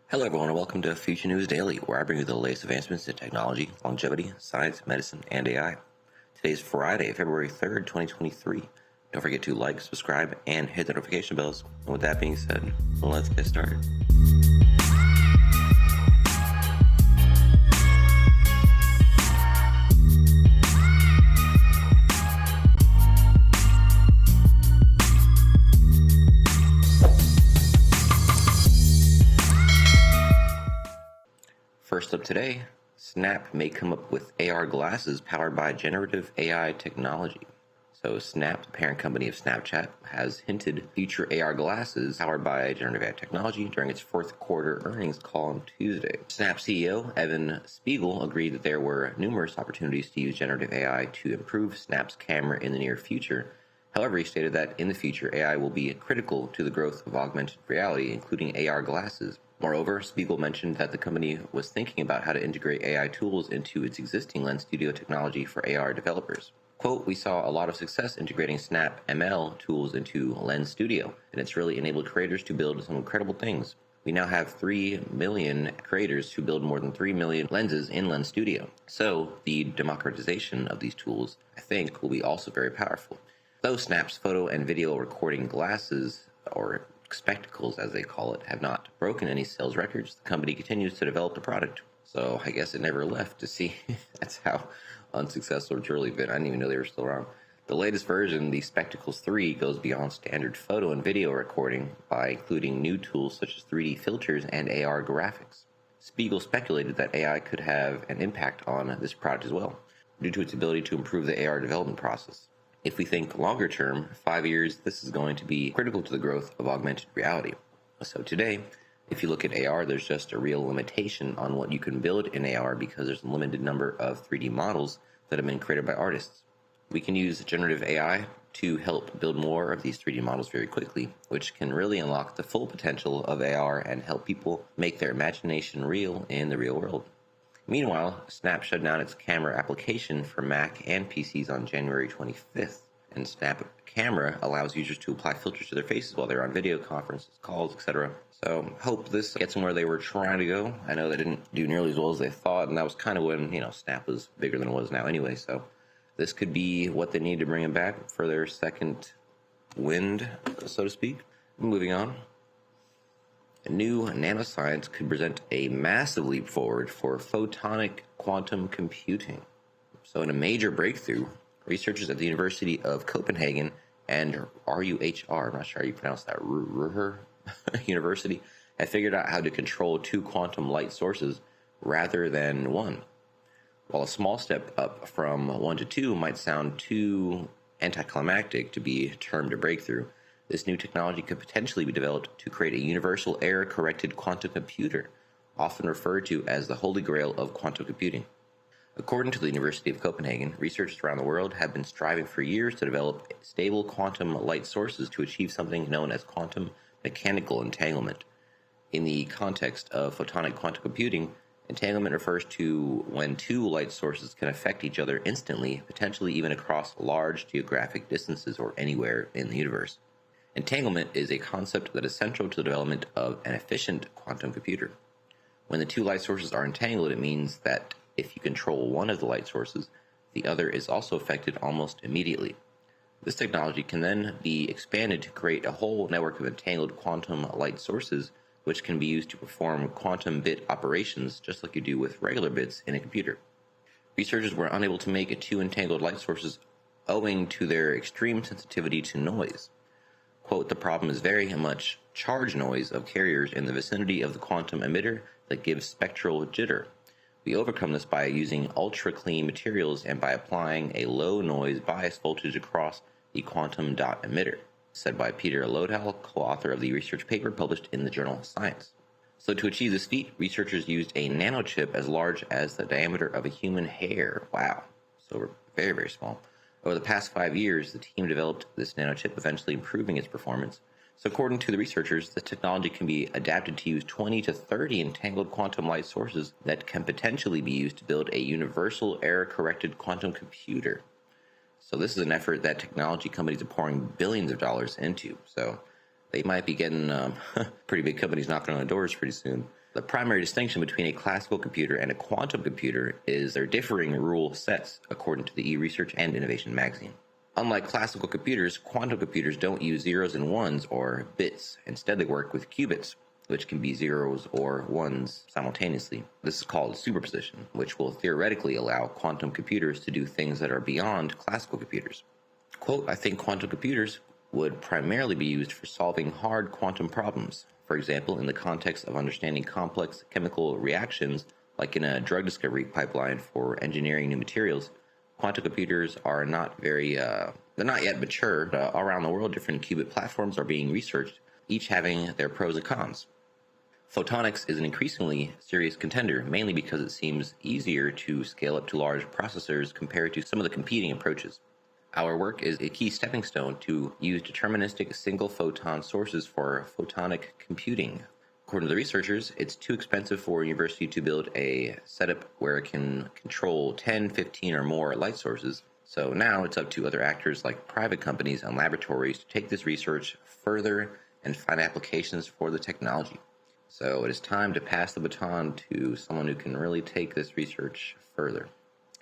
Hello everyone and welcome to Future News Daily, where I bring you the latest advancements in technology, longevity, science, medicine, and AI. Today is Friday, February 3rd, 2023. Don't forget to like, subscribe, and hit the notification bells. And with that being said, let's get started. First up today, Snap may come up with AR glasses powered by generative AI technology. So Snap, the parent company of Snapchat, has hinted future AR glasses powered by generative AI technology during its fourth quarter earnings call on Tuesday. Snap CEO Evan Spiegel agreed that there were numerous opportunities to use generative AI to improve Snap's camera in the near future. However, he stated that in the future, AI will be critical to the growth of augmented reality, including AR glasses. Moreover, Spiegel mentioned that the company was thinking about how to integrate AI tools into its existing Lens Studio technology for AR developers. Quote, "We saw a lot of success integrating Snap ML tools into Lens Studio, and it's really enabled creators to build some incredible things. We now have 3 million creators who build more than 3 million lenses in Lens Studio. So the democratization of these tools, I think, will be also very powerful." Though Snap's photo and video recording glasses, or spectacles as they call it, have not broken any sales records, the company continues to develop the product. So I guess it never left to see. That's how unsuccessful it's really been. I didn't even know they were still around. The latest version, the Spectacles 3, goes beyond standard photo and video recording by including new tools such as 3D filters and AR graphics. Spiegel speculated that AI could have an impact on this product as well, due to its ability to improve the AR development process. If we think longer term, 5 years, this is going to be critical to the growth of augmented reality. So today, if you look at AR, there's just a real limitation on what you can build in AR because there's a limited number of 3D models that have been created by artists. We can use generative AI to help build more of these 3D models very quickly, which can really unlock the full potential of AR and help people make their imagination real in the real world. Meanwhile, Snap shut down its camera application for Mac and PCs on January 25th, and Snap Camera allows users to apply filters to their faces while they're on video conferences, calls, etc. So hope this gets them where they were trying to go. I know they didn't do nearly as well as they thought, and that was kind of when, Snap was bigger than it was now anyway, so this could be what they need to bring them back for their second wind, so to speak. Moving on. New nanoscience could present a massive leap forward for photonic quantum computing. So in a major breakthrough, researchers at the University of Copenhagen and RUHR, I'm not sure how you pronounce that, Ruhr University, have figured out how to control 2 quantum light sources rather than 1. While a small step up from 1 to 2 might sound too anticlimactic to be termed a breakthrough, this new technology could potentially be developed to create a universal error-corrected quantum computer, often referred to as the holy grail of quantum computing. According to the University of Copenhagen, researchers around the world have been striving for years to develop stable quantum light sources to achieve something known as quantum mechanical entanglement. In the context of photonic quantum computing, entanglement refers to when 2 light sources can affect each other instantly, potentially even across large geographic distances or anywhere in the universe. Entanglement is a concept that is central to the development of an efficient quantum computer. When the 2 light sources are entangled, it means that if you control one of the light sources, the other is also affected almost immediately. This technology can then be expanded to create a whole network of entangled quantum light sources, which can be used to perform quantum bit operations just like you do with regular bits in a computer. Researchers were unable to make 2 entangled light sources owing to their extreme sensitivity to noise. Quote, "The problem is very much charge noise of carriers in the vicinity of the quantum emitter that gives spectral jitter. We overcome this by using ultra-clean materials and by applying a low noise bias voltage across the quantum dot emitter," said by Peter Lodal, co-author of the research paper published in the journal Science. So to achieve this feat, researchers used a nanochip as large as the diameter of a human hair. Wow. So very, very small. Over the past 5 years, the team developed this nanochip, eventually improving its performance. So according to the researchers, the technology can be adapted to use 20 to 30 entangled quantum light sources that can potentially be used to build a universal error-corrected quantum computer. So this is an effort that technology companies are pouring billions of dollars into. So they might be getting pretty big companies knocking on the doors pretty soon. The primary distinction between a classical computer and a quantum computer is their differing rule sets, according to the eResearch and Innovation magazine. Unlike classical computers, quantum computers don't use zeros and ones or bits. Instead, they work with qubits, which can be zeros or ones simultaneously. This is called superposition, which will theoretically allow quantum computers to do things that are beyond classical computers. Quote, I think quantum computers would primarily be used for solving hard quantum problems. For example, in the context of understanding complex chemical reactions, like in a drug discovery pipeline for engineering new materials, quantum computers are not they're not yet mature. Around the world, different qubit platforms are being researched, each having their pros and cons. Photonics is an increasingly serious contender, mainly because it seems easier to scale up to large processors compared to some of the competing approaches. Our work is a key stepping stone to use deterministic single photon sources for photonic computing. According to the researchers, it's too expensive for a university to build a setup where it can control 10, 15, or more light sources. So now it's up to other actors like private companies and laboratories to take this research further and find applications for the technology. So it is time to pass the baton to someone who can really take this research further.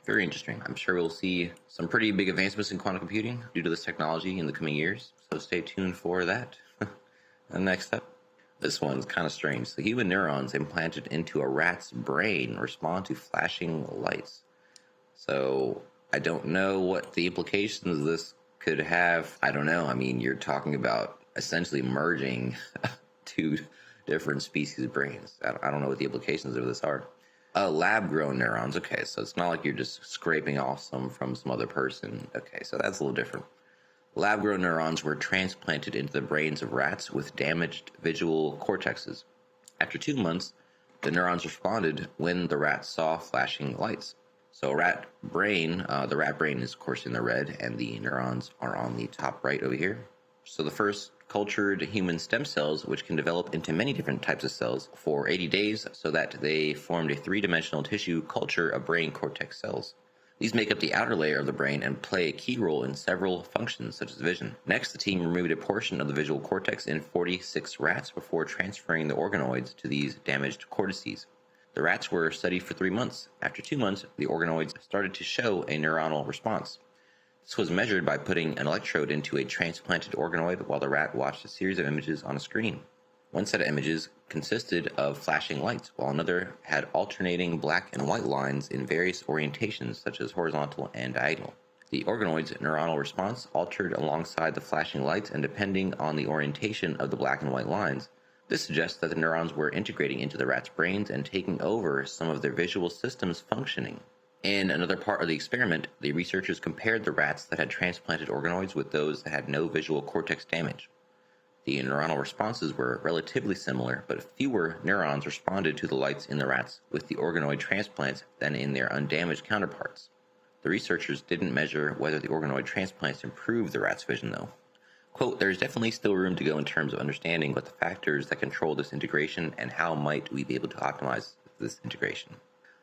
Very interesting. I'm sure we'll see some pretty big advancements in quantum computing due to this technology in the coming years, so stay tuned for that. And next up, this one's kind of strange. So human neurons implanted into a rat's brain respond to flashing lights. So I don't know what the implications this could have. I don't know. I mean, you're talking about essentially merging two different species of brains. I don't know what the implications of this are. Lab-grown neurons. Okay, so it's not like you're just scraping off some from some other person. Okay, so that's a little different. Lab-grown neurons were transplanted into the brains of rats with damaged visual cortexes. After 2 months, the neurons responded when the rats saw flashing lights. So the rat brain is of course in the red, and the neurons are on the top right over here. So the first cultured human stem cells, which can develop into many different types of cells, for 80 days so that they formed a three-dimensional tissue culture of brain cortex cells. These make up the outer layer of the brain and play a key role in several functions, such as vision. Next, the team removed a portion of the visual cortex in 46 rats before transferring the organoids to these damaged cortices. The rats were studied for 3 months. After 2 months, the organoids started to show a neuronal response. This was measured by putting an electrode into a transplanted organoid while the rat watched a series of images on a screen. One set of images consisted of flashing lights, while another had alternating black and white lines in various orientations, such as horizontal and diagonal. The organoid's neuronal response altered alongside the flashing lights, and depending on the orientation of the black and white lines, this suggests that the neurons were integrating into the rat's brains and taking over some of their visual systems functioning. In another part of the experiment, the researchers compared the rats that had transplanted organoids with those that had no visual cortex damage. The neuronal responses were relatively similar, but fewer neurons responded to the lights in the rats with the organoid transplants than in their undamaged counterparts. The researchers didn't measure whether the organoid transplants improved the rat's vision, though. Quote, there's definitely still room to go in terms of understanding what the factors that control this integration and how might we be able to optimize this integration.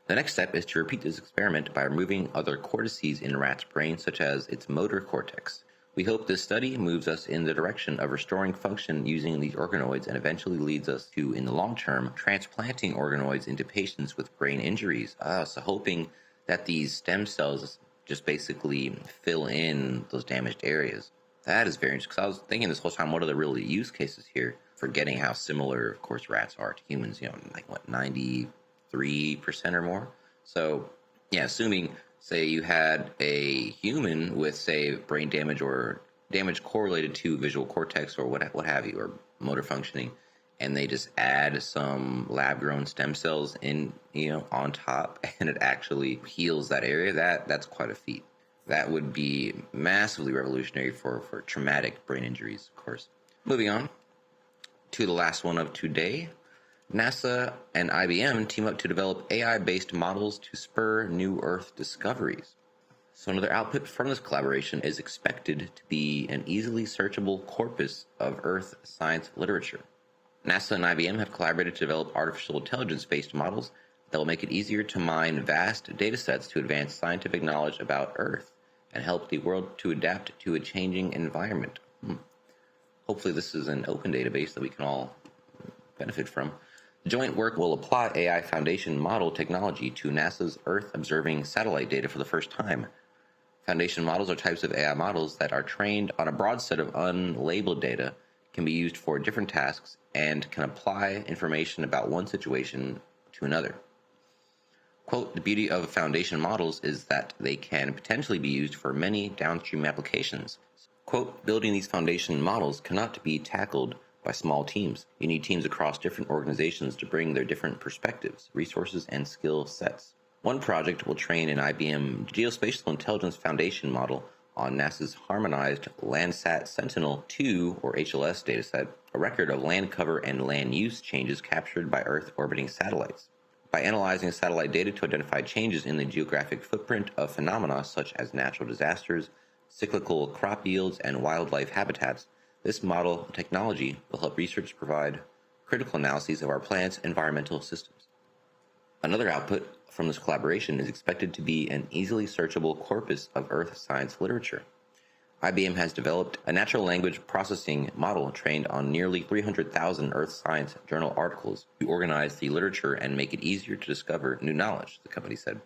The next step is to repeat this experiment by removing other cortices in a rat's brain, such as its motor cortex. We hope this study moves us in the direction of restoring function using these organoids and eventually leads us to, in the long term, transplanting organoids into patients with brain injuries. So hoping that these stem cells just basically fill in those damaged areas. That is very interesting, because I was thinking this whole time, what are the real use cases here? Forgetting how similar, of course, rats are to humans, like what, 93% or more? So, yeah, assuming, say, you had a human with, say, brain damage or damage correlated to visual cortex or what have you, or motor functioning, and they just add some lab-grown stem cells in, on top, and it actually heals that area, that's quite a feat. That would be massively revolutionary for traumatic brain injuries, of course. Moving on to the last one of today. NASA and IBM team up to develop AI-based models to spur new Earth discoveries. So another output from this collaboration is expected to be an easily searchable corpus of Earth science literature. NASA and IBM have collaborated to develop artificial intelligence-based models that will make it easier to mine vast data sets to advance scientific knowledge about Earth and help the world to adapt to a changing environment. Hopefully this is an open database that we can all benefit from. The joint work will apply AI foundation model technology to NASA's Earth-observing satellite data for the first time. Foundation models are types of AI models that are trained on a broad set of unlabeled data, can be used for different tasks, and can apply information about one situation to another. Quote, the beauty of foundation models is that they can potentially be used for many downstream applications. Quote, building these foundation models cannot be tackled by small teams. You need teams across different organizations to bring their different perspectives, resources, and skill sets. One project will train an IBM Geospatial Intelligence Foundation model on NASA's harmonized Landsat Sentinel-2 or HLS dataset, a record of land cover and land use changes captured by Earth-orbiting satellites. By analyzing satellite data to identify changes in the geographic footprint of phenomena such as natural disasters, cyclical crop yields, and wildlife habitats, this model technology will help researchers provide critical analyses of our planet's environmental systems. Another output from this collaboration is expected to be an easily searchable corpus of Earth science literature. IBM has developed a natural language processing model trained on nearly 300,000 Earth science journal articles to organize the literature and make it easier to discover new knowledge, the company said.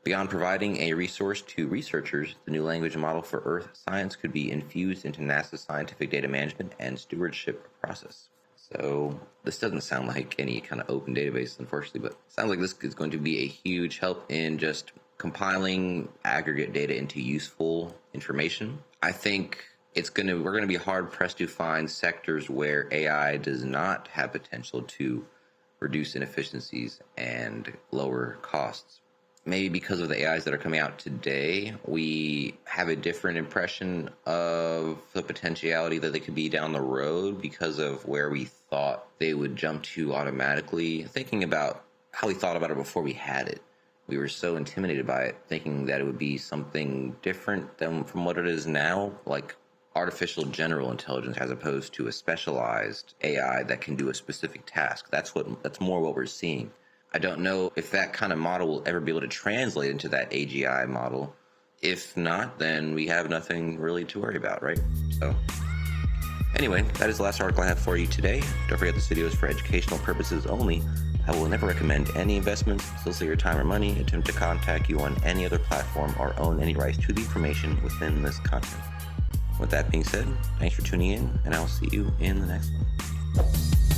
Beyond providing a resource to researchers, the new language model for Earth science could be infused into NASA's scientific data management and stewardship process. So this doesn't sound like any kind of open database, unfortunately, but it sounds like this is going to be a huge help in just compiling aggregate data into useful information. I think we're going to be hard pressed to find sectors where AI does not have potential to reduce inefficiencies and lower costs. Maybe because of the AIs that are coming out today, we have a different impression of the potentiality that they could be down the road because of where we thought they would jump to automatically. Thinking about how we thought about it before we had it, we were so intimidated by it, thinking that it would be something different than from what it is now, like artificial general intelligence as opposed to a specialized AI that can do a specific task. That's more what we're seeing. I don't know if that kind of model will ever be able to translate into that AGI model. If not, then we have nothing really to worry about, right? So anyway, that is the last article I have for you today. Don't forget this video is for educational purposes only. I will never recommend any investments, solicit your time or money, attempt to contact you on any other platform, or own any rights to the information within this content. With that being said, thanks for tuning in, and I'll see you in the next one.